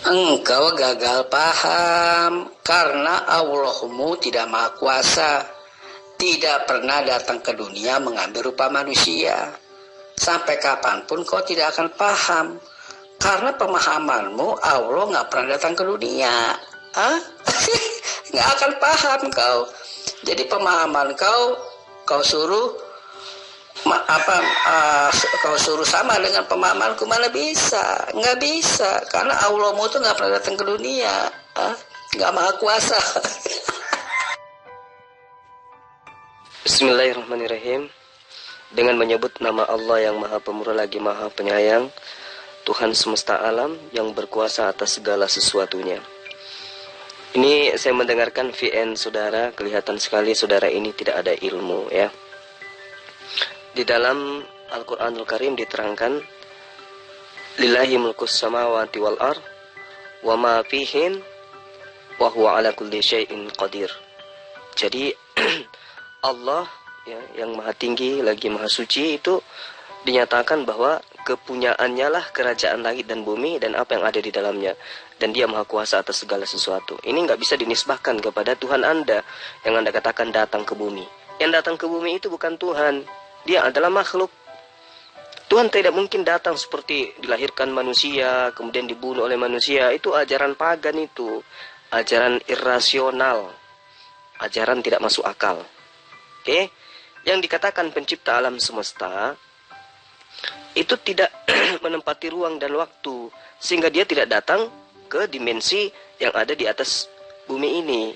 Engkau gagal paham karena Allahmu tidak maha kuasa, tidak pernah datang ke dunia mengambil rupa manusia. Sampai kapanpun kau tidak akan paham, karena pemahamanmu Allah nggak pernah datang ke dunia. Nggak akan paham kau. Jadi pemahaman kau suruh kau suruh sama dengan pemahamanku, mana bisa? Nggak bisa, karena Allahmu itu nggak pernah datang ke dunia, nggak maha kuasa. Bismillahirrahmanirrahim. Dengan menyebut nama Allah yang maha pemurah lagi maha penyayang, Tuhan semesta alam yang berkuasa atas segala sesuatunya. Ini saya mendengarkan VN saudara, kelihatan sekali saudara ini tidak ada ilmu ya. Di dalam Al-Quranul Karim diterangkan, Lillahi mulkus samawati wal ar wa ma fihin wa huwa ala kulli syai'in qadir. Jadi Allah ya, yang maha tinggi lagi maha suci itu dinyatakan bahwa kepunyaannya lah kerajaan langit dan bumi dan apa yang ada di dalamnya, dan dia maha kuasa atas segala sesuatu. Ini nggak bisa dinisbahkan kepada Tuhan Anda yang Anda katakan datang ke bumi. Yang datang ke bumi itu bukan Tuhan, dia adalah makhluk. Tuhan tidak mungkin datang seperti dilahirkan manusia kemudian dibunuh oleh manusia. Itu ajaran pagan, itu ajaran irrasional, ajaran tidak masuk akal. Oke? Yang dikatakan pencipta alam semesta itu tidak menempati ruang dan waktu, sehingga dia tidak datang ke dimensi yang ada di atas bumi ini.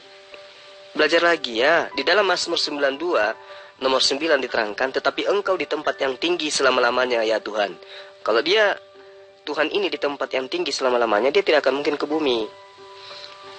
Belajar lagi ya, di dalam Mazmur 92 nomor 9 diterangkan, tetapi engkau di tempat yang tinggi selama-lamanya ya Tuhan. Kalau dia, Tuhan ini di tempat yang tinggi selama-lamanya, dia tidak akan mungkin ke bumi.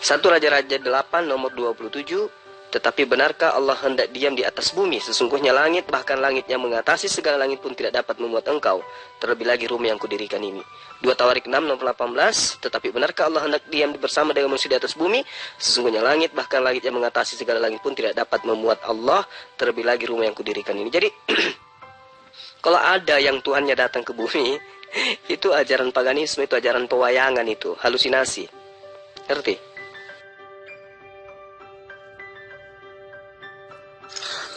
1 Raja-Raja 8 nomor 27, tetapi benarkah Allah hendak diam di atas bumi? Sesungguhnya langit, bahkan langitnya mengatasi segala langit pun tidak dapat memuat engkau. Terlebih lagi rumah yang kudirikan ini. 2 Tawarik 6 nomor 18, tetapi benarkah Allah hendak diam bersama dengan manusia di atas bumi? Sesungguhnya langit, bahkan langitnya mengatasi segala langit pun tidak dapat memuat Allah. Terlebih lagi rumah yang kudirikan ini. Jadi kalau ada yang Tuhannya datang ke bumi, itu ajaran paganisme, itu ajaran pewayangan, itu halusinasi. Ngerti?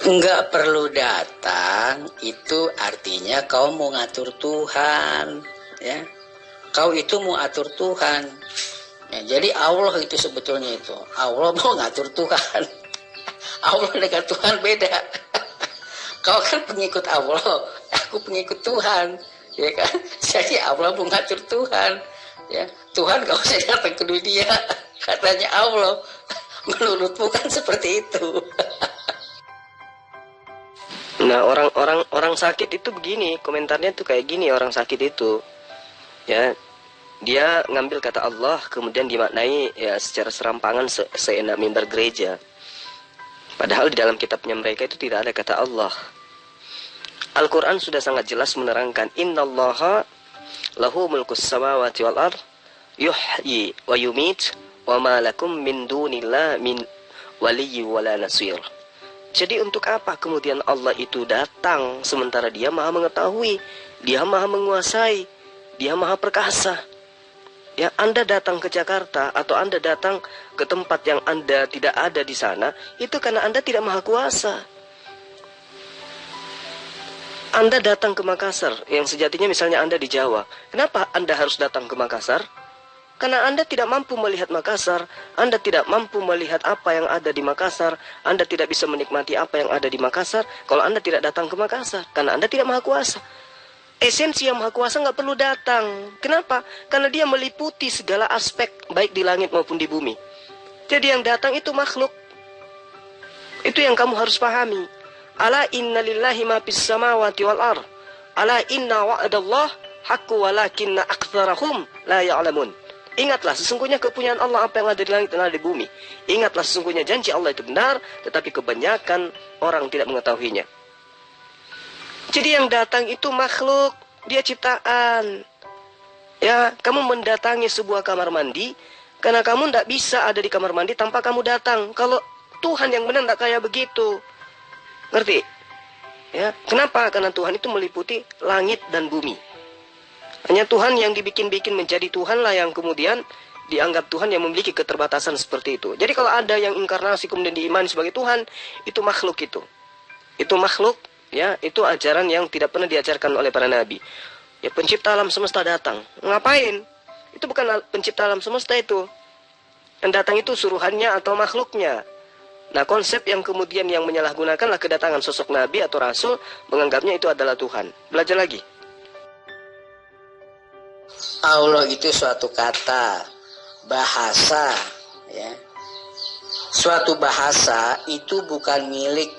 Enggak perlu datang, itu artinya kau mau ngatur Tuhan, ya. Kau itu mau atur Tuhan. Ya, jadi Allah itu sebetulnya itu. Allah mau ngatur Tuhan. Allah dengan Tuhan beda. Kau kan pengikut Allah, aku pengikut Tuhan, ya kan? Jadi Allah mau ngatur Tuhan, ya. Tuhan kau usah datang ke dunia, katanya Allah. Menurutmu kan seperti itu. Nah, orang sakit itu begini, komentarnya tuh kayak gini, orang sakit itu ya, dia ngambil kata Allah kemudian dimaknai ya secara serampangan seenak mimbar gereja. Padahal di dalam kitabnya mereka itu tidak ada kata Allah. Al-Quran sudah sangat jelas menerangkan, Innallaha lahu mulkus samawati wal ard yuhyi wa yumit wa ma lakum min dunillah min waliyyi wala nasir. Jadi untuk apa kemudian Allah itu datang sementara dia maha mengetahui, dia maha menguasai, dia maha perkasa. Ya, Anda datang ke Jakarta atau Anda datang ke tempat yang Anda tidak ada di sana, itu karena Anda tidak maha kuasa. Anda datang ke Makassar, yang sejatinya misalnya Anda di Jawa. Kenapa Anda harus datang ke Makassar? Karena Anda tidak mampu melihat Makassar, Anda tidak mampu melihat apa yang ada di Makassar, Anda tidak bisa menikmati apa yang ada di Makassar kalau Anda tidak datang ke Makassar, karena Anda tidak maha kuasa. Esensi yang maha kuasa nggak perlu datang. Kenapa? Karena dia meliputi segala aspek, baik di langit maupun di bumi. Jadi yang datang itu makhluk. Itu yang kamu harus pahami. Ala inna lillahi ma fis samawati wal ar. Ala inna wa'adallah haqqu walakinna aktsarahum la ya'lamun. Ingatlah, sesungguhnya kepunyaan Allah apa yang ada di langit dan ada di bumi. Ingatlah, sesungguhnya janji Allah itu benar, tetapi kebanyakan orang tidak mengetahuinya. Jadi yang datang itu makhluk, dia ciptaan. Ya, kamu mendatangi sebuah kamar mandi, karena kamu tidak bisa ada di kamar mandi tanpa kamu datang. Kalau Tuhan yang benar tidak kayak begitu. Ngerti? Ya, kenapa? Karena Tuhan itu meliputi langit dan bumi. Hanya Tuhan yang dibikin-bikin menjadi Tuhan lah yang kemudian dianggap Tuhan yang memiliki keterbatasan seperti itu. Jadi kalau ada yang inkarnasi kemudian diimani sebagai Tuhan, itu makhluk itu. Itu makhluk, ya, itu ajaran yang tidak pernah diajarkan oleh para nabi. Ya, pencipta alam semesta datang. Ngapain? Itu bukan pencipta alam semesta itu. Yang datang itu suruhannya atau makhluknya. Nah, konsep yang kemudian yang menyalahgunakanlah kedatangan sosok nabi atau rasul, menganggapnya itu adalah Tuhan. Belajar lagi. Allah itu suatu kata, bahasa, ya. Suatu bahasa itu bukan milik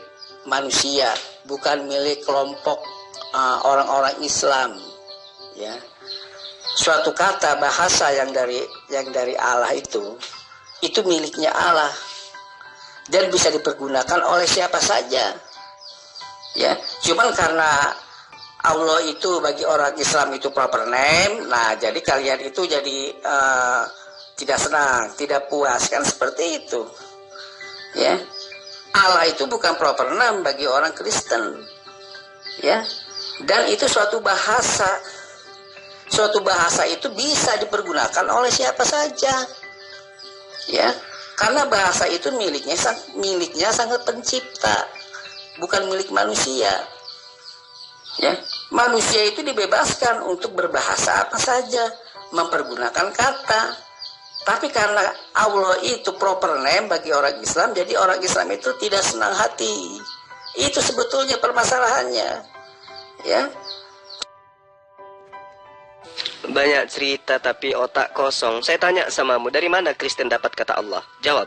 manusia, bukan milik kelompok orang-orang Islam, ya. Suatu kata bahasa yang dari Allah itu miliknya Allah dan bisa dipergunakan oleh siapa saja, ya. Cuman karena Allah itu bagi orang Islam itu proper name, nah jadi kalian itu jadi tidak senang, tidak puas, kan seperti itu, ya. Allah itu bukan proper name bagi orang Kristen, ya. Dan itu suatu bahasa. Suatu bahasa itu bisa dipergunakan oleh siapa saja, ya. Karena bahasa itu miliknya sangat pencipta, bukan milik manusia, ya. Manusia itu dibebaskan untuk berbahasa apa saja, mempergunakan kata. Tapi karena Allah itu proper name bagi orang Islam, jadi orang Islam itu tidak senang hati. Itu sebetulnya permasalahannya, ya. Banyak cerita tapi otak kosong. Saya tanya samamu, dari mana Kristen dapat kata Allah? Jawab.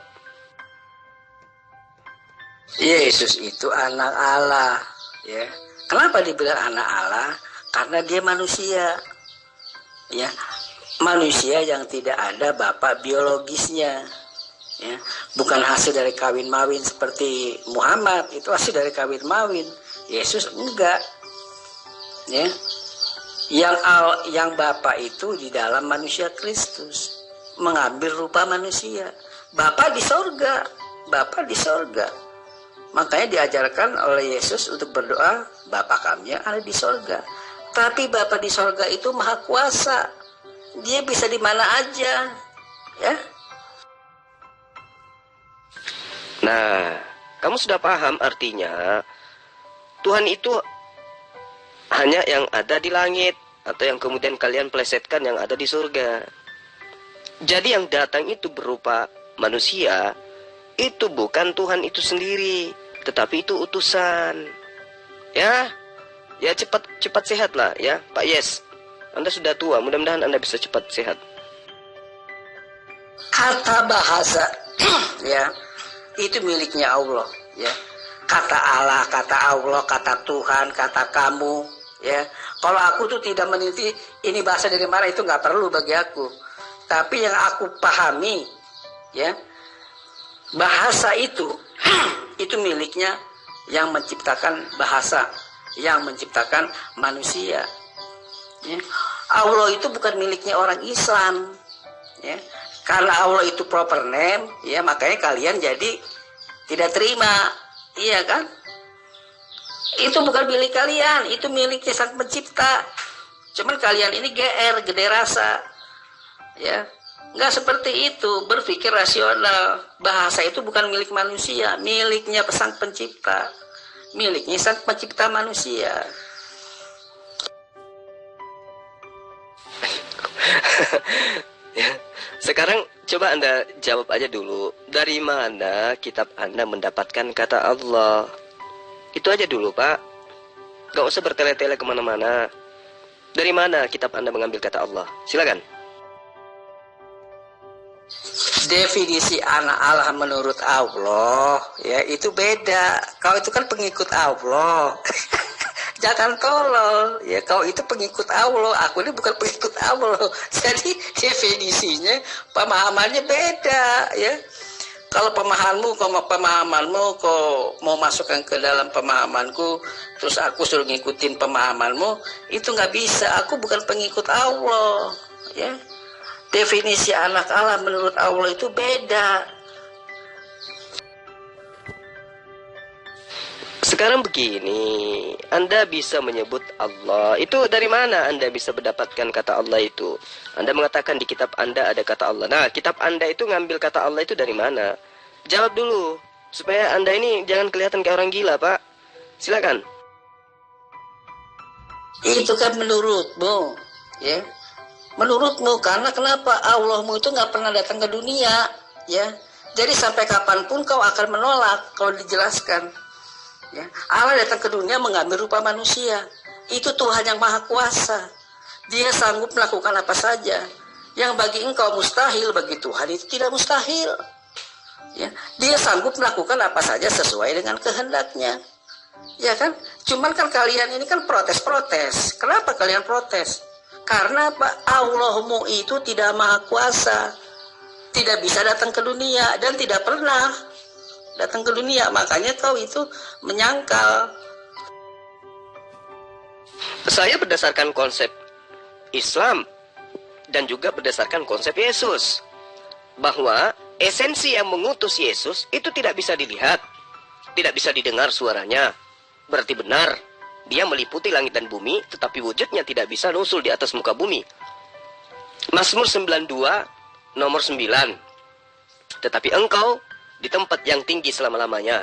Yesus itu anak Allah, ya. Kenapa dibilang anak Allah? Karena dia manusia, ya. Manusia yang tidak ada bapak biologisnya, ya. Bukan hasil dari kawin mawin seperti Muhammad, itu hasil dari kawin mawin. Yesus enggak, ya. Yang Bapa itu di dalam manusia Kristus, mengambil rupa manusia. Bapa di sorga, Bapa di sorga. Makanya diajarkan oleh Yesus untuk berdoa, Bapa kami yang ada di sorga. Tapi Bapa di sorga itu maha kuasa, dia bisa di mana aja, ya. Nah, kamu sudah paham artinya Tuhan itu hanya yang ada di langit, atau yang kemudian kalian plesetkan yang ada di surga. Jadi yang datang itu berupa manusia, itu bukan Tuhan itu sendiri, tetapi itu utusan. Ya cepat sehat lah, ya Pak Yes. Anda sudah tua, mudah-mudahan Anda bisa cepat sehat. Kata bahasa, ya, itu miliknya Allah, ya. Kata Allah, kata Allah, kata Tuhan, kata kamu, ya. Kalau aku tuh tidak meneliti ini bahasa dari mana, itu nggak perlu bagi aku. Tapi yang aku pahami, ya, bahasa itu miliknya yang menciptakan bahasa, yang menciptakan manusia, ya. Allah itu bukan miliknya orang Islam, ya. Karena Allah itu proper name, ya, makanya kalian jadi tidak terima, iya kan? Itu bukan milik kalian, itu miliknya sang pencipta. Cuman kalian ini GR, gede rasa, ya. Nggak seperti itu, berpikir rasional. Bahasa itu bukan milik manusia, miliknya sang pencipta, miliknya sang pencipta manusia. Ya. Sekarang coba Anda jawab aja dulu, dari mana kitab Anda mendapatkan kata Allah? Itu aja dulu, Pak. Gak usah bertele-tele kemana-mana. Dari mana kitab Anda mengambil kata Allah? Silakan. Definisi anak Allah menurut Allah, ya, itu beda. Kau itu kan pengikut Allah. Jangan tolol, ya. Kau itu pengikut Allah, aku ini bukan pengikut Allah. Jadi definisinya, pemahamannya beda, ya. Kalau pemahamanmu kau mau masukkan ke dalam pemahamanku, terus aku suruh ngikutin pemahamanmu, itu nggak bisa. Aku bukan pengikut Allah, ya. Definisi anak Allah menurut Allah itu beda. Sekarang begini, Anda bisa menyebut Allah. Itu dari mana Anda bisa mendapatkan kata Allah itu? Anda mengatakan di kitab Anda ada kata Allah. Nah, kitab Anda itu ngambil kata Allah itu dari mana? Jawab dulu, supaya Anda ini jangan kelihatan kayak orang gila, Pak. Silakan. Itu kan menurutmu, ya. Menurutmu, karena kenapa? Allahmu itu nggak pernah datang ke dunia, ya. Jadi sampai kapanpun kau akan menolak kalau dijelaskan. Ya, Allah datang ke dunia mengambil rupa manusia. Itu Tuhan yang maha kuasa. Dia sanggup melakukan apa saja. Yang bagi engkau mustahil, bagi Tuhan itu tidak mustahil. Ya, dia sanggup melakukan apa saja sesuai dengan kehendaknya. Ya kan? Cuman kan kalian ini kan protes-protes. Kenapa kalian protes? Karena Pak, Allahmu itu tidak maha kuasa. Tidak bisa datang ke dunia dan tidak pernah datang ke dunia, makanya kau itu menyangkal. Saya berdasarkan konsep Islam dan juga berdasarkan konsep Yesus, bahwa esensi yang mengutus Yesus itu tidak bisa dilihat, tidak bisa didengar suaranya. Berarti benar, dia meliputi langit dan bumi, tetapi wujudnya tidak bisa nusul di atas muka bumi. Mazmur 92 nomor 9. Tetapi engkau di tempat yang tinggi selama-lamanya.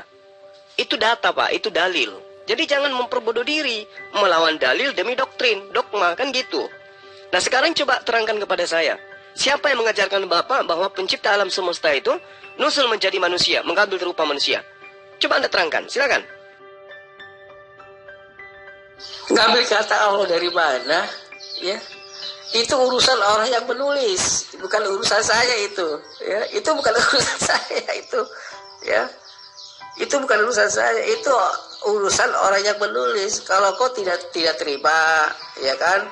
Itu data, Pak, itu dalil. Jadi jangan memperbodoh diri, melawan dalil demi doktrin, dogma, kan gitu. Nah, sekarang coba terangkan kepada saya, siapa yang mengajarkan Bapak bahwa pencipta alam semesta itu nusul menjadi manusia, mengambil rupa manusia? Coba Anda terangkan, silakan. Ngambil kata Allah dari mana? Ya, itu urusan orang yang menulis, bukan urusan saya itu. Ya, itu bukan urusan saya itu. Ya, itu bukan urusan saya. Itu urusan orang yang menulis. Kalau kau tidak terima, ya kan?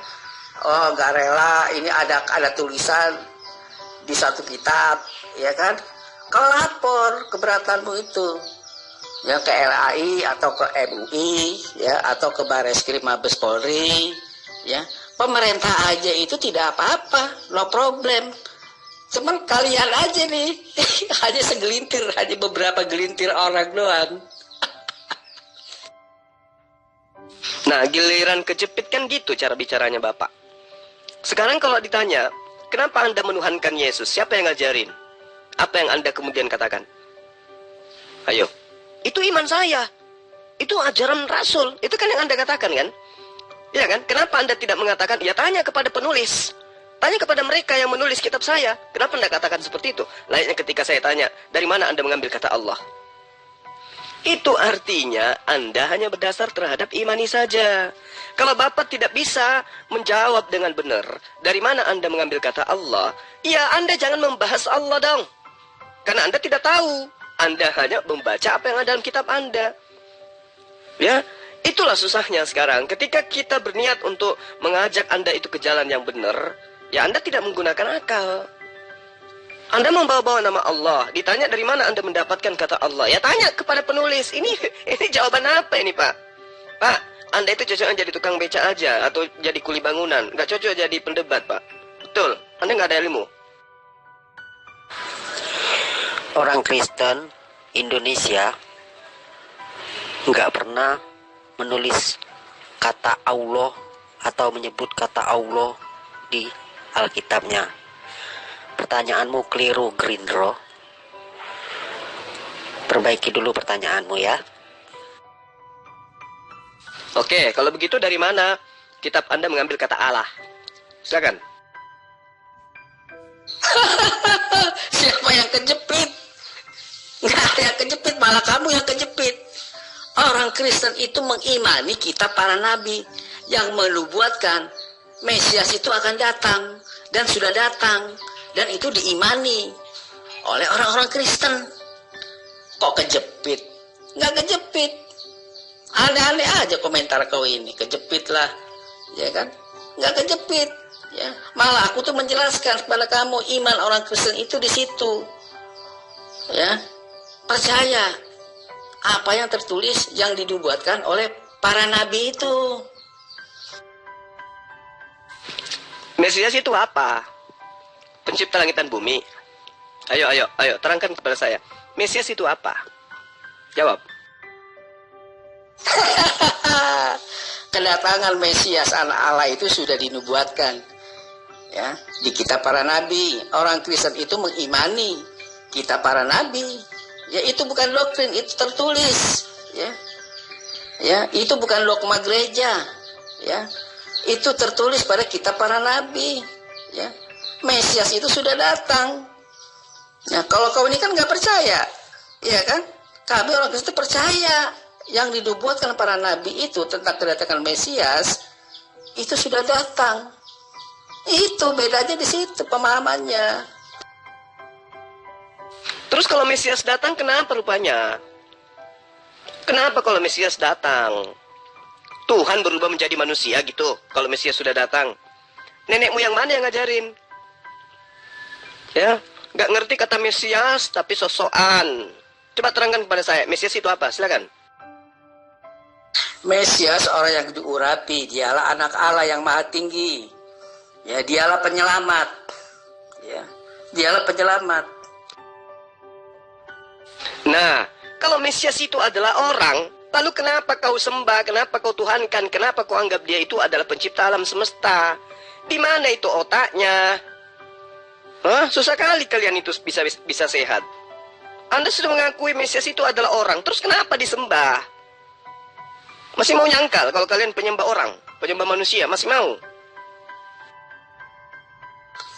Oh, nggak rela. Ini ada tulisan di satu kitab, ya kan? Kau lapor keberatanmu itu. Ya, ke LAI atau ke MUI, ya, atau ke Bareskrim Mabes Polri, ya. Pemerintah aja itu tidak apa-apa, no problem. Cuman kalian aja nih, hanya segelintir, hanya beberapa gelintir orang doang. Nah, giliran kejepit kan gitu cara bicaranya Bapak. Sekarang kalau ditanya, kenapa Anda menuhankan Yesus? Siapa yang ngajarin? Apa yang Anda kemudian katakan? Ayo, itu iman saya. Itu ajaran Rasul. Itu kan yang Anda katakan kan? Ya kan? Kenapa Anda tidak mengatakan? Ya tanya kepada penulis. Tanya kepada mereka yang menulis kitab saya. Kenapa Anda katakan seperti itu? Layaknya ketika saya tanya, dari mana Anda mengambil kata Allah? Itu artinya Anda hanya berdasar terhadap imani saja. Kalau Bapak tidak bisa menjawab dengan benar, dari mana Anda mengambil kata Allah? Ya Anda jangan membahas Allah dong. Karena Anda tidak tahu. Anda hanya membaca apa yang ada dalam kitab Anda. Ya, itulah susahnya sekarang. Ketika kita berniat untuk mengajak Anda itu ke jalan yang benar, ya Anda tidak menggunakan akal. Anda membawa-bawa nama Allah. Ditanya dari mana Anda mendapatkan kata Allah. Ya tanya kepada penulis. Ini jawaban apa ini, Pak? Pak, Anda itu cocoknya jadi tukang beca aja. Atau jadi kuli bangunan. Nggak cocok jadi pendebat, Pak. Betul. Anda nggak ada ilmu. Orang Kristen Indonesia nggak pernah menulis kata Allah atau menyebut kata Allah di Alkitabnya. Pertanyaanmu keliru, Grindro. Perbaiki dulu pertanyaanmu ya. Oke, kalau begitu dari mana kitab Anda mengambil kata Allah? Silakan. Siapa yang kejepit? Nggak ada yang kejepit, malah kamu yang kejepit. Orang Kristen itu mengimani kitab para nabi yang menubuatkan Mesias itu akan datang dan sudah datang, dan itu diimani oleh orang-orang Kristen. Kok kejepit? Nggak kejepit. Aneh-aneh aja komentar kau ini, kejepit lah, ya kan? Nggak kejepit. Ya, malah aku tuh menjelaskan kepada kamu iman orang Kristen itu di situ. Ya, percaya apa yang tertulis yang dinubuatkan oleh para nabi itu. Mesias itu apa? Pencipta langit dan bumi. Ayo, terangkan kepada saya. Mesias itu apa? Jawab. kedatangan Mesias anak Allah itu sudah dinubuatkan. Ya, di kitab para nabi. Orang Kristen itu mengimani kitab para nabi. Ya, itu bukan doktrin, itu tertulis. Ya. Ya, itu bukan dogma gereja. Ya. Itu tertulis pada kitab para nabi. Ya. Mesias itu sudah datang. Nah, kalau kau ini kan nggak percaya, ya kan? Kami orang Kristen percaya yang dinubuatkan para nabi itu tentang kedatangan Mesias itu sudah datang. Itu bedanya di situ pemahamannya. Terus kalau Mesias datang, kenapa rupanya? Kenapa kalau Mesias datang? Tuhan berubah menjadi manusia gitu kalau Mesias sudah datang. Nenekmu yang mana yang ngajarin? Ya, nggak ngerti kata Mesias tapi sosokan. Coba terangkan kepada saya, Mesias itu apa? Silakan. Mesias orang yang diurapi, dialah anak Allah yang maha tinggi. Ya, dialah penyelamat. Ya, dialah penyelamat. Nah, kalau Mesias itu adalah orang, lalu kenapa kau sembah, kenapa kau tuhankan, kenapa kau anggap dia itu adalah pencipta alam semesta? Di mana itu otaknya? Hah? Susah kali kalian itu bisa sehat. Anda sudah mengakui Mesias itu adalah orang, terus kenapa disembah? Masih mau nyangkal kalau kalian penyembah orang, penyembah manusia, masih mau?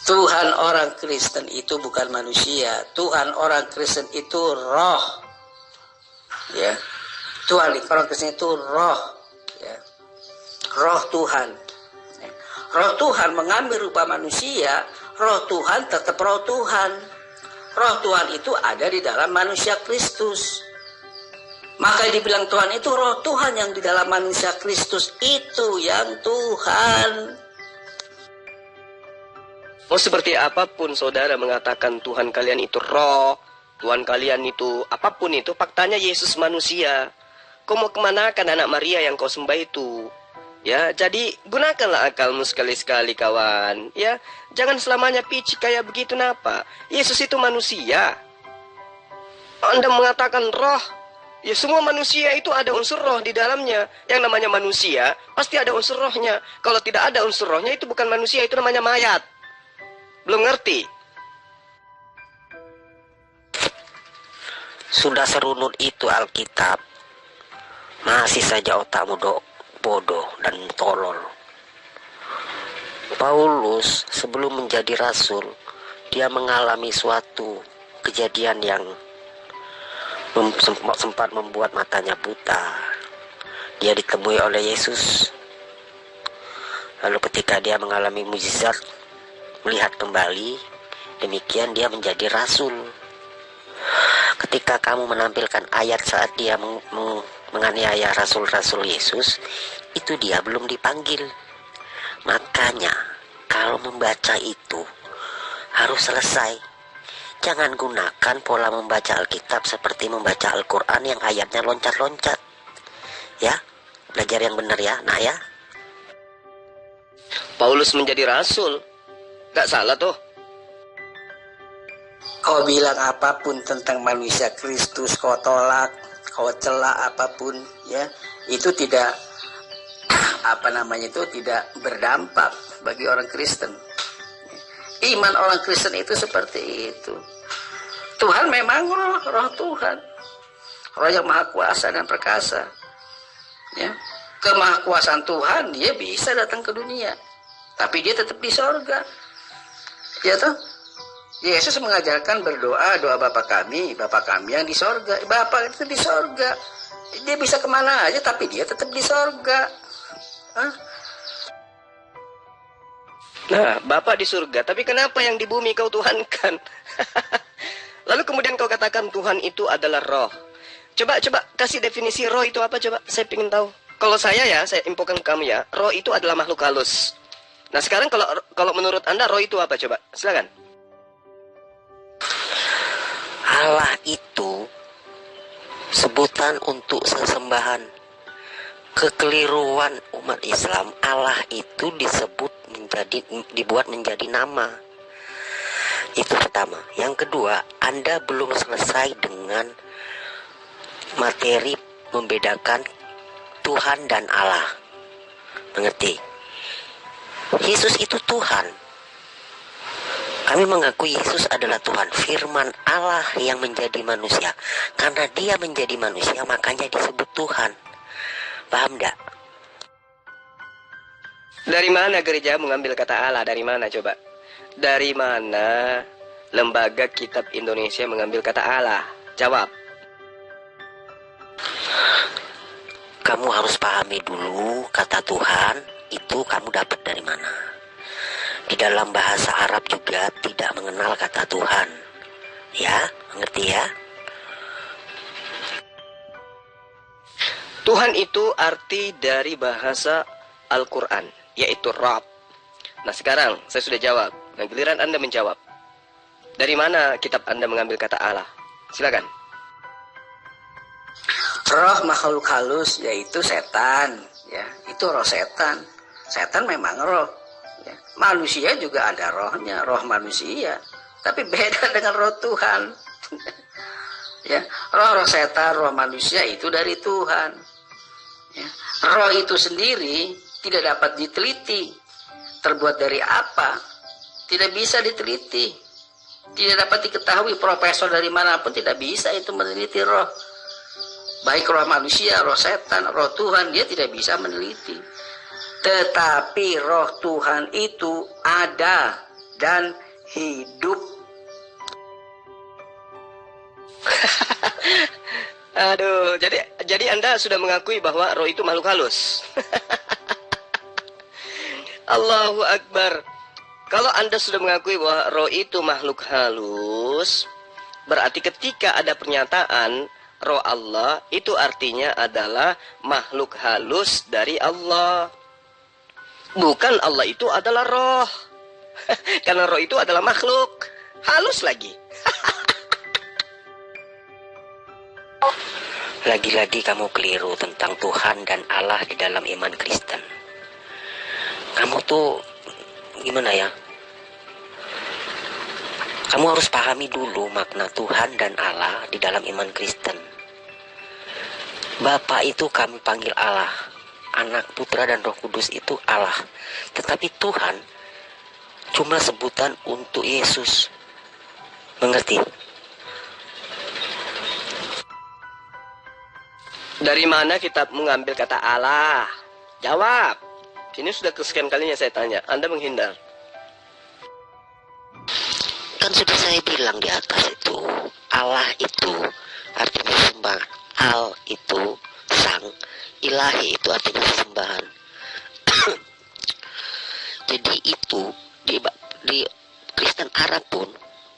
Tuhan orang Kristen itu bukan manusia. Tuhan orang Kristen itu roh. Ya. Tuhan orang Kristen itu roh. Ya. Roh Tuhan. Ya. Roh Tuhan mengambil rupa manusia. Roh Tuhan tetap roh Tuhan. Roh Tuhan itu ada di dalam manusia Kristus. Maka dibilang Tuhan itu roh Tuhan yang di dalam manusia Kristus. Itu yang Tuhan. Oh, seperti apapun saudara mengatakan Tuhan kalian itu roh, Tuhan kalian itu apapun itu, faktanya Yesus manusia. Kau mau kemanakan anak Maria yang kau sembah itu? Ya, jadi gunakanlah akalmu sekali-sekali kawan. Ya, jangan selamanya picik kayak begitu napa. Yesus itu manusia. Anda mengatakan roh, ya semua manusia itu ada unsur roh di dalamnya. Yang namanya manusia pasti ada unsur rohnya. Kalau tidak ada unsur rohnya itu bukan manusia, itu namanya mayat. Belum ngerti? Sudah serunut itu Alkitab. Masih saja otakmu bodoh dan tolol. Paulus sebelum menjadi rasul, dia mengalami suatu kejadian yang sempat membuat matanya buta. Dia ditemui oleh Yesus. Lalu ketika dia mengalami mukjizat, melihat kembali, demikian dia menjadi rasul. Ketika kamu menampilkan ayat saat dia menganiaya rasul-rasul Yesus, itu dia belum dipanggil. Makanya kalau membaca itu harus selesai. Jangan gunakan pola membaca Alkitab seperti membaca Al-Quran yang ayatnya loncat-loncat. Ya, belajar yang benar ya, nak ya. Paulus menjadi rasul, gak salah tuh. Kau bilang apapun tentang manusia Kristus, kau tolak, kau celak apapun, ya, itu tidak tidak berdampak bagi orang Kristen. Iman orang Kristen itu seperti itu. Tuhan memang roh Tuhan, roh yang maha kuasa dan perkasa. Ya, kemahakuasaan Tuhan, dia bisa datang ke dunia, tapi dia tetap di sorga. Ya toh? Yesus mengajarkan berdoa, doa Bapa kami yang di sorga. Bapa itu di sorga. Dia bisa kemana aja, tapi dia tetap di sorga. Hah? Nah, Bapa di surga, tapi kenapa yang di bumi kau tuhankan? Lalu kemudian kau katakan Tuhan itu adalah roh. Coba kasih definisi roh itu apa, coba. Saya ingin tahu. Kalau saya infokan ke kamu ya, roh itu adalah makhluk halus. Nah, sekarang kalau menurut Anda roh itu apa, coba? Silakan. Allah itu sebutan untuk sesembahan. Kekeliruan umat Islam, Allah itu dibuat menjadi nama. Itu pertama. Yang kedua, Anda belum selesai dengan materi membedakan Tuhan dan Allah. Mengerti? Yesus itu Tuhan. Kami mengakui Yesus adalah Tuhan, firman Allah yang menjadi manusia. Karena dia menjadi manusia, makanya disebut Tuhan. Paham enggak? Dari mana gereja mengambil kata Allah? Dari mana coba? Dari mana Lembaga Kitab Indonesia mengambil kata Allah? Jawab. Kamu harus pahami dulu kata Tuhan itu kamu dapat dari mana. Di dalam bahasa Arab juga tidak mengenal kata Tuhan. Ya, mengerti ya? Tuhan itu arti dari bahasa Al-Quran, yaitu Rabb. Nah sekarang saya sudah jawab. Nah giliran Anda menjawab. Dari mana kitab Anda mengambil kata Allah? Silakan. Roh makhluk halus yaitu setan, ya itu roh setan. Setan memang roh. Ya. Manusia juga ada rohnya, roh manusia. Tapi beda dengan roh Tuhan. Ya, roh setan, roh manusia itu dari Tuhan. Ya. Roh itu sendiri tidak dapat diteliti. Terbuat dari apa? Tidak bisa diteliti. Tidak dapat diketahui. Profesor dari manapun tidak bisa itu meneliti roh. Baik roh manusia, roh setan, roh Tuhan, dia tidak bisa meneliti. Tetapi roh Tuhan itu ada dan hidup. Aduh, jadi Anda sudah mengakui bahwa roh itu makhluk halus. Allahu Akbar. Kalau Anda sudah mengakui bahwa roh itu makhluk halus, berarti ketika ada pernyataan roh Allah, itu artinya adalah makhluk halus dari Allah. Bukan Allah itu adalah roh. Karena roh itu adalah makhluk halus lagi. Lagi-lagi kamu keliru tentang Tuhan dan Allah di dalam iman Kristen. Kamu tuh gimana ya? Kamu harus pahami dulu makna Tuhan dan Allah di dalam iman Kristen. Bapa itu kami panggil Allah, Anak, Putra, dan Roh Kudus itu Allah. Tetapi Tuhan cuma sebutan untuk Yesus. Mengerti? Dari mana kita mengambil kata Allah? Jawab. Ini sudah kesekian kalinya saya tanya. Anda menghindar. Kan sudah saya bilang di atas itu, Allah itu artinya sembah. Al itu sang, ilahi itu artinya sembahan. Jadi itu di Kristen Arab pun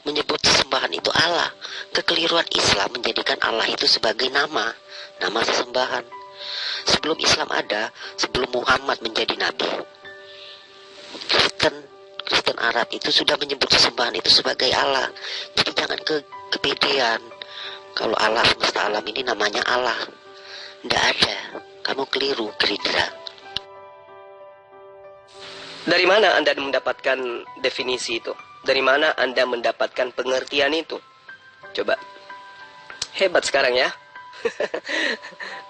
menyebut sembahan itu Allah. Kekeliruan Islam menjadikan Allah itu sebagai nama sesembahan. Sebelum Islam ada, sebelum Muhammad menjadi nabi, Kristen Arab itu sudah menyebut sesembahan itu sebagai Allah. Jadi jangan kepedean. Kalau Allah semesta alam ini namanya Allah. Tidak ada. Kamu keliru, Gerindra. Dari mana Anda mendapatkan definisi itu? Dari mana Anda mendapatkan pengertian itu? Coba. Hebat sekarang ya.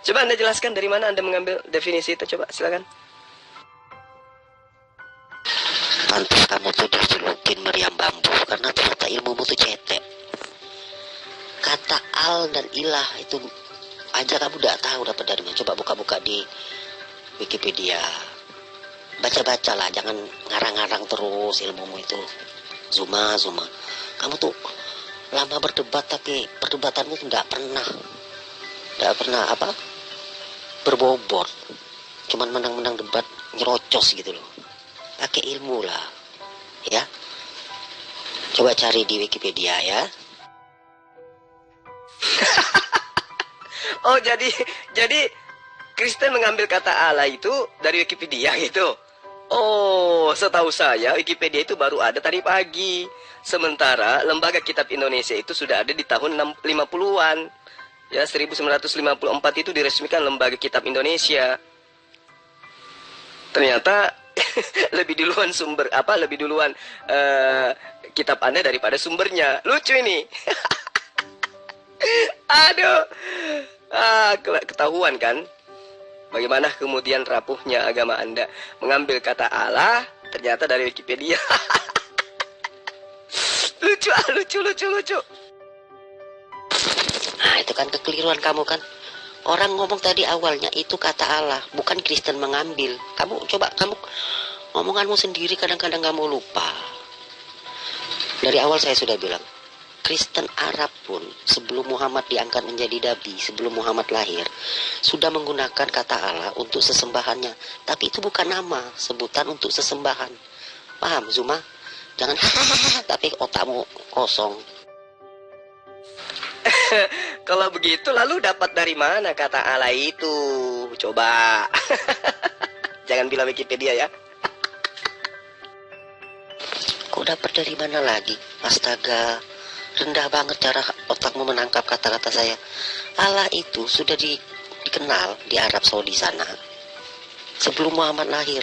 Coba Anda jelaskan dari mana Anda mengambil definisi itu. Coba silakan. Pantas kamu tuh dijulukin meriam bambu karena ternyata ilmumu tuh cetek. Kata al dan ilah itu aja kamu udah tahu dapat dari mana. Coba buka-buka di Wikipedia. Baca-baca lah, jangan ngarang-ngarang terus ilmumu itu. Zuma. Kamu tuh lama berdebat tapi perdebatanmu tuh tidak pernah berbobot. Cuman menang-menang debat nyerocos gitu loh. Pakai ilmu lah, ya. Coba cari di Wikipedia ya. Oh jadi Kristen mengambil kata Allah itu dari Wikipedia gitu. Oh, setahu saya Wikipedia itu baru ada tadi pagi. Sementara Lembaga Kitab Indonesia itu sudah ada di tahun 50-an. Ya, 1954 itu diresmikan Lembaga Kitab Indonesia. Ternyata lebih duluan kitab Anda daripada sumbernya. Lucu ini. Aduh. Ketahuan kan? Bagaimana kemudian rapuhnya agama Anda? Mengambil kata Allah ternyata dari Wikipedia. Lucu. Nah, itu kan kekeliruan kamu kan. Orang ngomong tadi awalnya itu kata Allah, bukan Kristen mengambil. Kamu omonganmu sendiri kadang-kadang kamu lupa. Dari awal saya sudah bilang, Kristen Arab pun sebelum Muhammad diangkat menjadi nabi, sebelum Muhammad lahir, sudah menggunakan kata Allah untuk sesembahannya. Tapi itu bukan nama, sebutan untuk sesembahan. Paham Zuma? Jangan hahaha tapi otakmu kosong. Kalau begitu lalu dapat dari mana kata Allah itu? Coba. Jangan bilang Wikipedia ya. Kok dapat dari mana lagi? Astaga, rendah banget cara otakmu menangkap kata-kata saya. Allah itu sudah dikenal di Arab Saudi sana sebelum Muhammad lahir,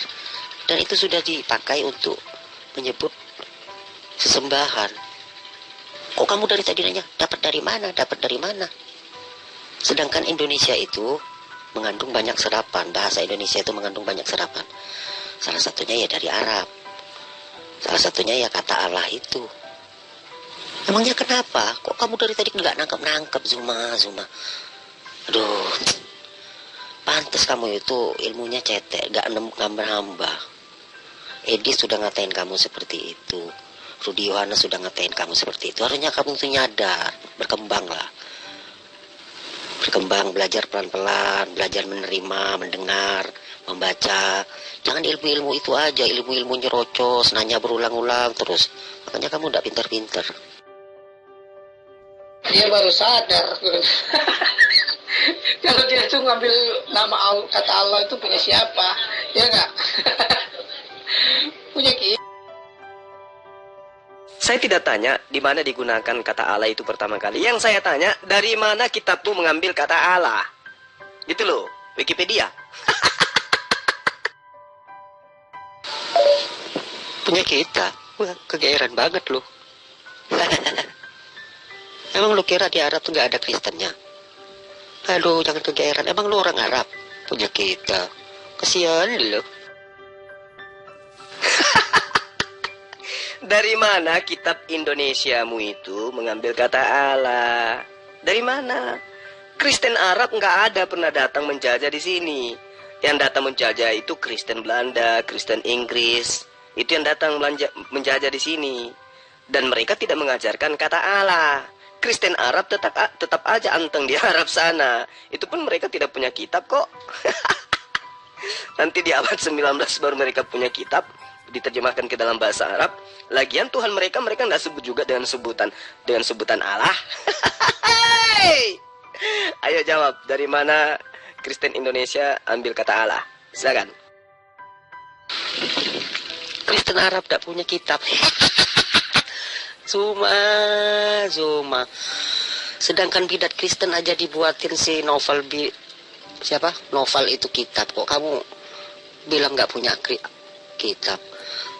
dan itu sudah dipakai untuk menyebut sesembahan. Kok kamu dari tadi nanya dapat dari mana? Dapat dari mana? Sedangkan Indonesia itu mengandung banyak serapan. Bahasa Indonesia itu mengandung banyak serapan. Salah satunya ya dari Arab. Salah satunya ya kata Allah itu. Emangnya kenapa? Kok kamu dari tadi nggak nangkep Zuma? Aduh, pantes kamu itu ilmunya cetek, nggak nambah-nambah. Edi sudah ngatain kamu seperti itu. Rudi Yohana sudah ngatain kamu seperti itu. Harusnya kamu tuh nyadar, berkembanglah. Berkembang, belajar pelan-pelan, belajar menerima, mendengar, membaca. Jangan ilmu-ilmu itu aja, ilmu-ilmu nyerocos, nanya berulang-ulang terus. Makanya kamu udah pintar-pintar. Dia baru sadar. Kalau dia tuh ngambil nama kata Allah itu punya siapa? Ya enggak? Punya kita. Saya tidak tanya di mana digunakan kata Allah itu pertama kali. Yang saya tanya, dari mana kitabmu mengambil kata Allah? Gitu loh, Wikipedia. Punya kita. Wah, kegeeran banget loh. Emang lu kira di Arab tuh gak ada Kristennya? Aduh, jangan kegeeran. Emang lu orang Arab? Punya kita. Kesian lu. Dari mana kitab Indonesiamu itu mengambil kata Allah? Dari mana? Kristen Arab nggak ada pernah datang menjajah di sini. Yang datang menjajah itu Kristen Belanda, Kristen Inggris. Itu yang datang menjajah di sini. Dan mereka tidak mengajarkan kata Allah. Kristen Arab tetap aja anteng di Arab sana. Itu pun mereka tidak punya kitab kok. Nanti di abad 19 baru mereka punya kitab, diterjemahkan ke dalam bahasa Arab. Lagian Tuhan mereka nggak sebut juga dengan sebutan Allah. Ayo jawab, dari mana Kristen Indonesia ambil kata Allah? Silakan. Kristen Arab tak punya kitab. Zuma. Sedangkan bidat Kristen aja dibuatin si novel siapa? Novel itu kitab. Kok kamu bilang nggak punya kitab?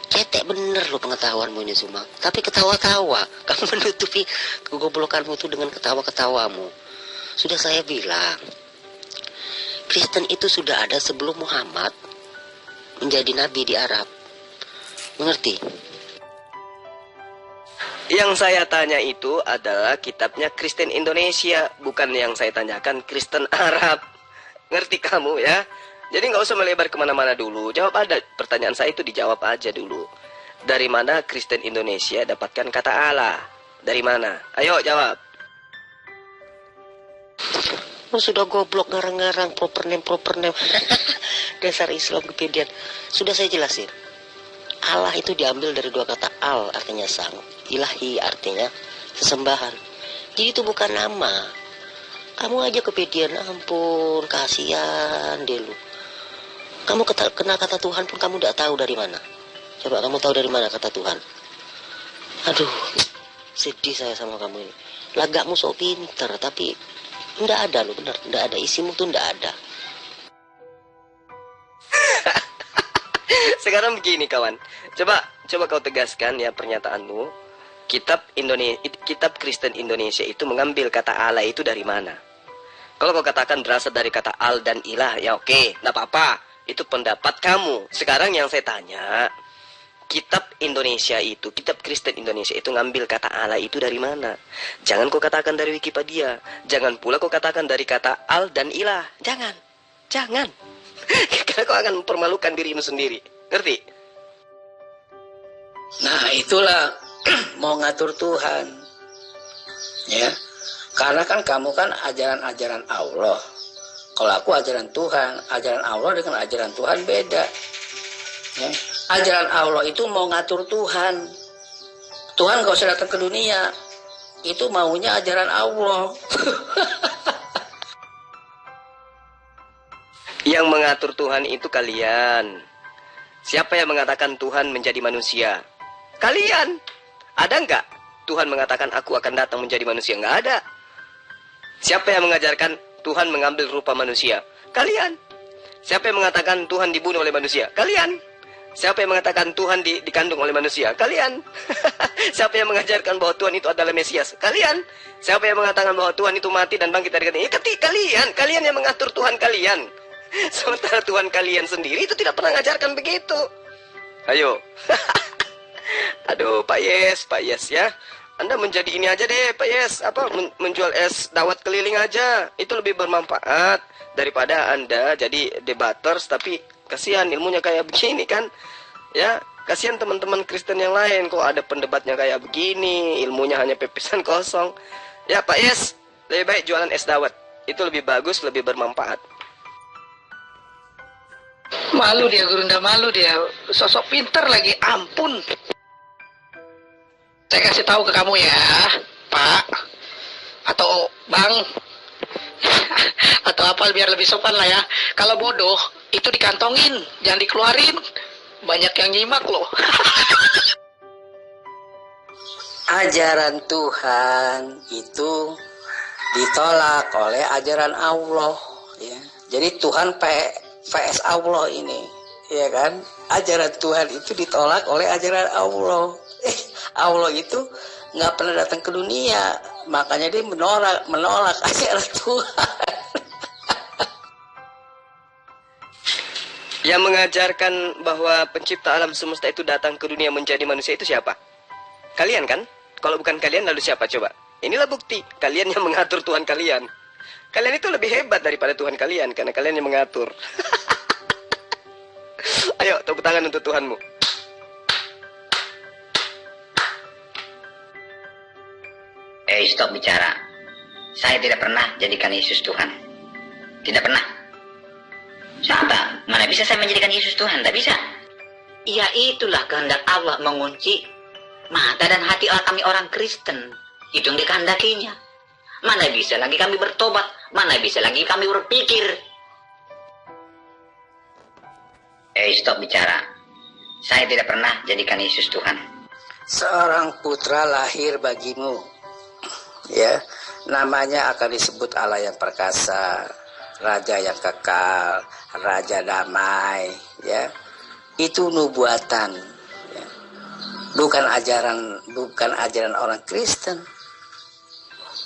Cetek bener lo pengetahuanmu ini Zuma. Tapi ketawa-tawa. Kamu menutupi kegoblokanmu itu dengan ketawa-ketawamu. Sudah saya bilang, Kristen itu sudah ada sebelum Muhammad menjadi nabi di Arab. Mengerti? Yang saya tanya itu adalah kitabnya Kristen Indonesia, bukan yang saya tanyakan Kristen Arab. Ngerti kamu ya? Jadi nggak usah melebar kemana-mana dulu. Jawab ada pertanyaan saya itu, dijawab aja dulu. Dari mana Kristen Indonesia dapatkan kata Allah? Dari mana? Ayo jawab. Lu sudah goblok ngarang-ngarang proper name. Dasar Islam kepedian. Sudah saya jelasin. Allah itu diambil dari dua kata al, artinya sang. Ilahi artinya sesembahan. Jadi itu bukan nama. Kamu aja kepedian, ampun, kasihan deh lu. Kamu kenal kata Tuhan pun kamu tidak tahu dari mana. Coba kamu tahu dari mana kata Tuhan? Aduh, sedih saya sama kamu ini. Lagakmu sok pinter, tapi tidak ada lo, benar. Tidak ada, isimu tuh tidak ada. Sekarang begini kawan. Coba kau tegaskan ya pernyataanmu. Kitab Kristen Indonesia itu mengambil kata Allah itu dari mana? Kalau kau katakan berasal dari kata al dan ilah, ya oke, enggak apa-apa. Itu pendapat kamu. Sekarang yang saya tanya, kitab Indonesia itu, kitab Kristen Indonesia itu ngambil kata Allah itu dari mana? Jangan kau katakan dari Wikipedia. Jangan pula kau katakan dari kata al dan ilah. Jangan. Jangan. Karena kau akan mempermalukan dirimu sendiri. Ngerti? Nah, itulah mau ngatur Tuhan. Ya. Karena kan kamu kan ajaran-ajaran Allah. Kalau aku ajaran Tuhan, ajaran Allah dengan ajaran Tuhan beda. Ya. Ajaran Allah itu mau ngatur Tuhan. Tuhan gak usah datang ke dunia. Itu maunya ajaran Allah. Yang mengatur Tuhan itu kalian. Siapa yang mengatakan Tuhan menjadi manusia? Kalian. Ada nggak Tuhan mengatakan aku akan datang menjadi manusia? Nggak ada. Siapa yang mengajarkan Tuhan mengambil rupa manusia? Kalian. Siapa yang mengatakan Tuhan dibunuh oleh manusia? Kalian. Siapa yang mengatakan Tuhan dikandung oleh manusia? Kalian. Siapa yang mengajarkan bahwa Tuhan itu adalah Mesias? Kalian. Siapa yang mengatakan bahwa Tuhan itu mati dan bangkit dari kematian? Kalian. Kalian yang mengatur Tuhan kalian. Sementara Tuhan kalian sendiri itu tidak pernah mengajarkan begitu. Ayo. Aduh, Pak Yes ya. Anda menjadi ini aja deh, Pak Yes. Menjual es dawet keliling aja. Itu lebih bermanfaat daripada Anda jadi debaters tapi kasihan ilmunya kayak begini kan. Ya, kasihan teman-teman Kristen yang lain kok ada pendebatnya kayak begini, ilmunya hanya pepesan kosong. Ya, Pak Yes, lebih baik jualan es dawet. Itu lebih bagus, lebih bermanfaat. Malu dia, Gurunda, malu dia. Sosok pinter lagi, ampun. Saya kasih tahu ke kamu ya, Pak. Atau Bang. Atau apa biar lebih sopan lah ya. Kalau bodoh, itu dikantongin. Jangan dikeluarin. Banyak yang nyimak loh. Ajaran Tuhan itu ditolak oleh ajaran Allah. Ya. Jadi Tuhan vs Allah ini. Ya kan? Ajaran Tuhan itu ditolak oleh ajaran Allah. Allah itu nggak pernah datang ke dunia, makanya dia menolak ajaran Tuhan. Yang mengajarkan bahwa pencipta alam semesta itu datang ke dunia menjadi manusia itu siapa? Kalian kan? Kalau bukan kalian lalu siapa coba? Inilah bukti kalian yang mengatur Tuhan kalian. Kalian itu lebih hebat daripada Tuhan kalian karena kalian yang mengatur. Ayo tepuk tangan untuk Tuhanmu. Stop bicara. Saya tidak pernah jadikan Yesus Tuhan. Tidak pernah. Siapa? Mana bisa saya menjadikan Yesus Tuhan? Tidak bisa. Ya itulah kehendak Allah mengunci mata dan hati kami orang Kristen. Itu yang dikehendakinya. Mana bisa lagi kami bertobat? Mana bisa lagi kami berpikir? Stop bicara. Saya tidak pernah jadikan Yesus Tuhan. Seorang putra lahir bagimu. Ya, namanya akan disebut Allah yang perkasa, Raja yang kekal, Raja damai. Ya, itu nubuatan. Ya. Bukan ajaran orang Kristen.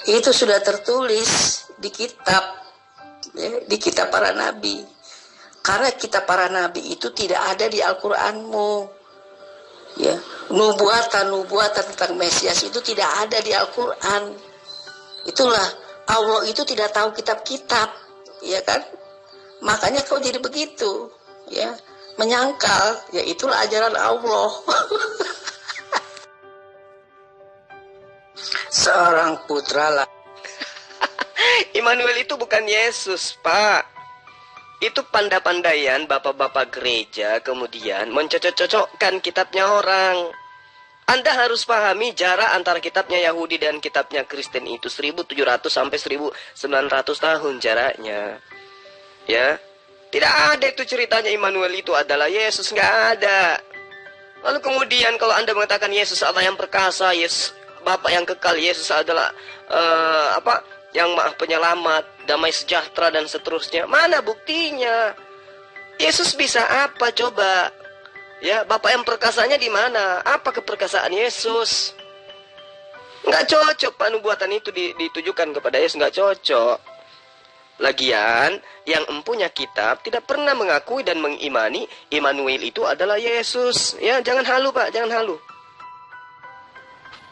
Itu sudah tertulis di kitab, ya, di kitab para nabi. Karena kitab para nabi itu tidak ada di Al-Quranmu. Ya, nubuatan tentang Mesias itu tidak ada di Al-Quran. Itulah Allah itu tidak tahu kitab-kitab, ya kan? Makanya kau jadi begitu, ya, menyangkal. Ya itulah ajaran Allah. Seorang putra lah. Immanuel itu bukan Yesus, Pak. Itu pandai-pandaian bapak-bapak gereja kemudian mencocok-cocokkan kitabnya orang. Anda harus pahami jarak antara kitabnya Yahudi dan kitabnya Kristen itu 1700 sampai 1900 tahun jaraknya. Ya. Tidak ada itu ceritanya Immanuel itu adalah Yesus, nggak ada. Lalu kemudian kalau Anda mengatakan Yesus Allah yang perkasa, Yesus Bapa yang kekal, Yesus adalah yang maha penyelamat, damai sejahtera dan seterusnya. Mana buktinya? Yesus bisa apa coba? Ya, Bapak yang perkasanya di mana? Apa keperkasaan Yesus? Nggak cocok penubuatan itu ditujukan kepada Yesus, nggak cocok. Lagian, yang empunya kitab tidak pernah mengakui dan mengimani Immanuel itu adalah Yesus. Ya, jangan halu Pak, jangan halu.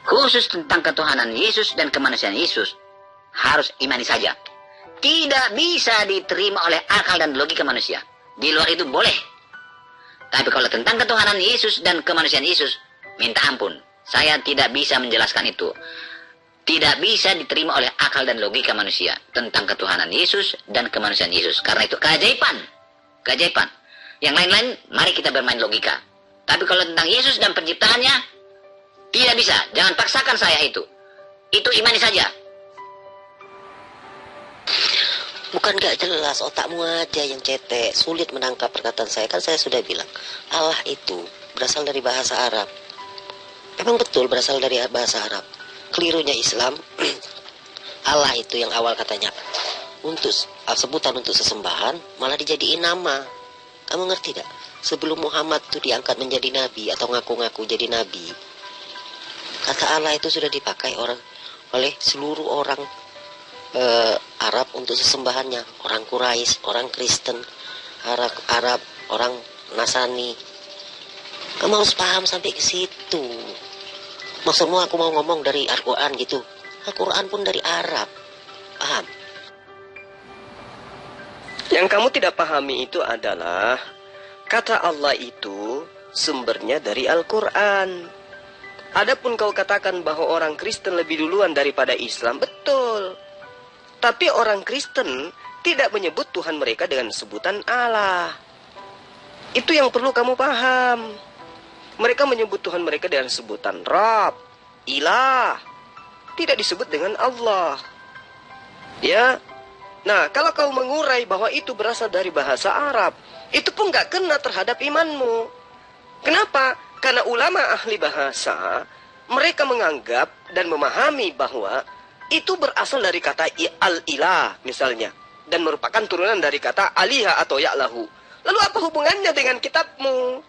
Khusus tentang ketuhanan Yesus dan kemanusiaan Yesus, harus imani saja. Tidak bisa diterima oleh akal dan logika manusia. Di luar itu boleh. Tapi kalau tentang ketuhanan Yesus dan kemanusiaan Yesus, minta ampun. Saya tidak bisa menjelaskan itu. Tidak bisa diterima oleh akal dan logika manusia tentang ketuhanan Yesus dan kemanusiaan Yesus. Karena itu keajaiban. Keajaiban. Yang lain-lain, mari kita bermain logika. Tapi kalau tentang Yesus dan penciptaannya, tidak bisa. Jangan paksakan saya itu. Itu imani saja. Bukan gak jelas, otakmu aja yang cetek. Sulit menangkap perkataan saya. Kan saya sudah bilang, Allah itu berasal dari bahasa Arab. Memang betul berasal dari bahasa Arab. Kelirunya Islam, Allah itu yang awal katanya untuk sebutan untuk sesembahan malah dijadiin nama. Kamu ngerti gak? Sebelum Muhammad itu diangkat menjadi nabi atau ngaku-ngaku jadi nabi, kata Allah itu sudah dipakai oleh seluruh orang Arab untuk sesembahannya. Orang Quraisy, orang Kristen, Arab, orang Nasrani. Kamu harus paham sampai ke situ. Maksudmu aku mau ngomong dari Al-Quran gitu? Al-Quran pun dari Arab. Paham? Yang kamu tidak pahami itu adalah kata Allah itu sumbernya dari Al-Quran. Adapun kau katakan bahwa orang Kristen lebih duluan daripada Islam, betul. Tapi orang Kristen tidak menyebut Tuhan mereka dengan sebutan Allah. Itu yang perlu kamu paham. Mereka menyebut Tuhan mereka dengan sebutan Rabb, Ilah. Tidak disebut dengan Allah. Ya. Nah, kalau kau mengurai bahwa itu berasal dari bahasa Arab, itu pun gak kena terhadap imanmu. Kenapa? Karena ulama ahli bahasa, mereka menganggap dan memahami bahwa itu berasal dari kata al-ilah misalnya. Dan merupakan turunan dari kata alihah atau ya'lahu. Lalu apa hubungannya dengan kitabmu?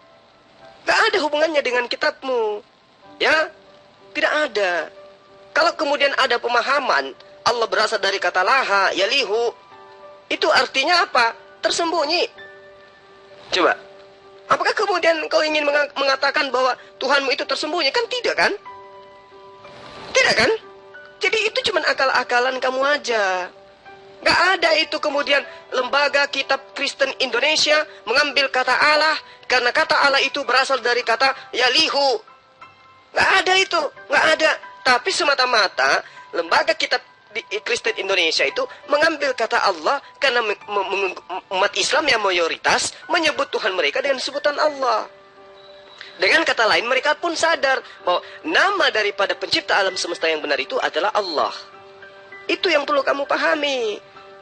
Gak ada hubungannya dengan kitabmu. Ya, tidak ada. Kalau kemudian ada pemahaman Allah berasal dari kata laha, yalihu, itu artinya apa? Tersembunyi. Coba, apakah kemudian kau ingin mengatakan bahwa Tuhanmu itu tersembunyi? Kan tidak kan? Tidak kan? Jadi itu cuma akal-akalan kamu aja. Gak ada itu kemudian lembaga kitab Kristen Indonesia mengambil kata Allah karena kata Allah itu berasal dari kata yalihu. Gak ada itu, gak ada. Tapi semata-mata lembaga kitab Kristen Indonesia itu mengambil kata Allah karena umat Islam yang mayoritas menyebut Tuhan mereka dengan sebutan Allah. Dengan kata lain, mereka pun sadar bahwa nama daripada pencipta alam semesta yang benar itu adalah Allah. Itu yang perlu kamu pahami.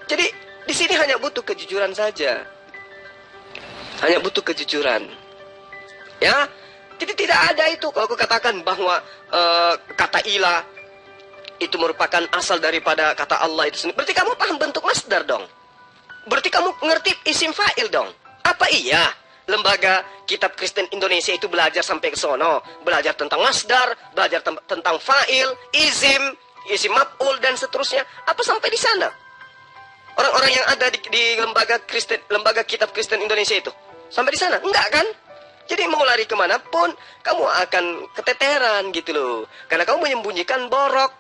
Jadi di sini hanya butuh kejujuran saja. Hanya butuh kejujuran. Ya. Jadi tidak ada itu kalau aku katakan bahwa kata ilah itu merupakan asal daripada kata Allah itu sendiri. Berarti kamu paham bentuk masdar dong. Berarti kamu ngerti isim fa'il dong. Apa iya lembaga kitab Kristen Indonesia itu belajar sampai ke sono, belajar tentang masdar, belajar tentang fa'il, isim maf'ul dan seterusnya? Apa sampai di sana? Orang-orang yang ada di lembaga kitab Kristen Indonesia itu sampai di sana? Enggak kan? Jadi mau lari kemanapun, kamu akan keteteran gitu loh. Karena kamu menyembunyikan borok.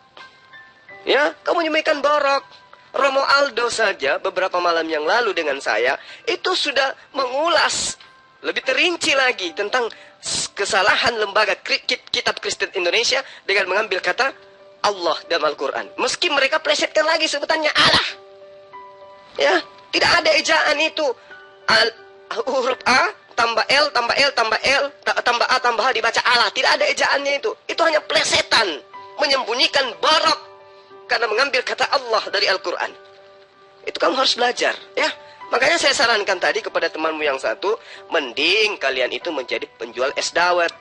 Ya, kamu menyembunyikan borok. Romo Aldo saja beberapa malam yang lalu dengan saya, itu sudah mengulas lebih terinci lagi tentang kesalahan lembaga kitab Kristen Indonesia dengan mengambil kata Allah dalam Al-Quran. Meski mereka plesetkan lagi sebutannya Allah. Ya, tidak ada ejaan itu. Huruf A tambah L, tambah L, tambah L, tambah A, tambah H dibaca Allah. Tidak ada ejaannya itu. Itu hanya plesetan. Menyembunyikan borok. Karena mengambil kata Allah dari Al-Quran. Itu kamu harus belajar. Ya. Makanya saya sarankan tadi kepada temanmu yang satu. Mending kalian itu menjadi penjual es dawet.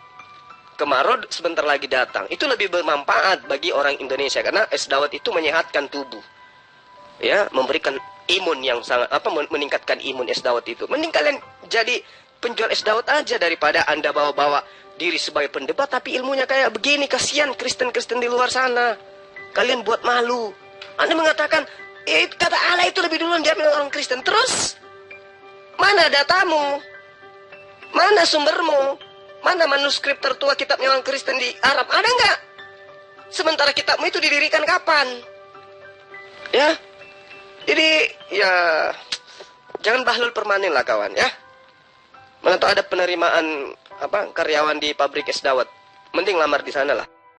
Kemarau sebentar lagi datang. Itu lebih bermanfaat bagi orang Indonesia. Karena es dawet itu menyehatkan tubuh. Ya. Memberikan imun yang sangat, meningkatkan imun es dawet itu. Mending kalian jadi penjual es dawet aja daripada Anda bawa-bawa diri sebagai pendebat tapi ilmunya kayak begini. Kasihan Kristen-Kristen di luar sana. Kalian buat malu. Anda mengatakan kata Allah itu lebih duluan diambil orang Kristen. Terus mana datamu? Mana sumbermu? Mana manuskrip tertua kitabnya orang Kristen di Arab? Ada nggak? Sementara kitabmu itu didirikan kapan? Ya, jadi ya jangan bahlul permanen lah kawan ya. Mana tahu ada penerimaan karyawan di pabrik es dawet. Mending lamar di sana lah.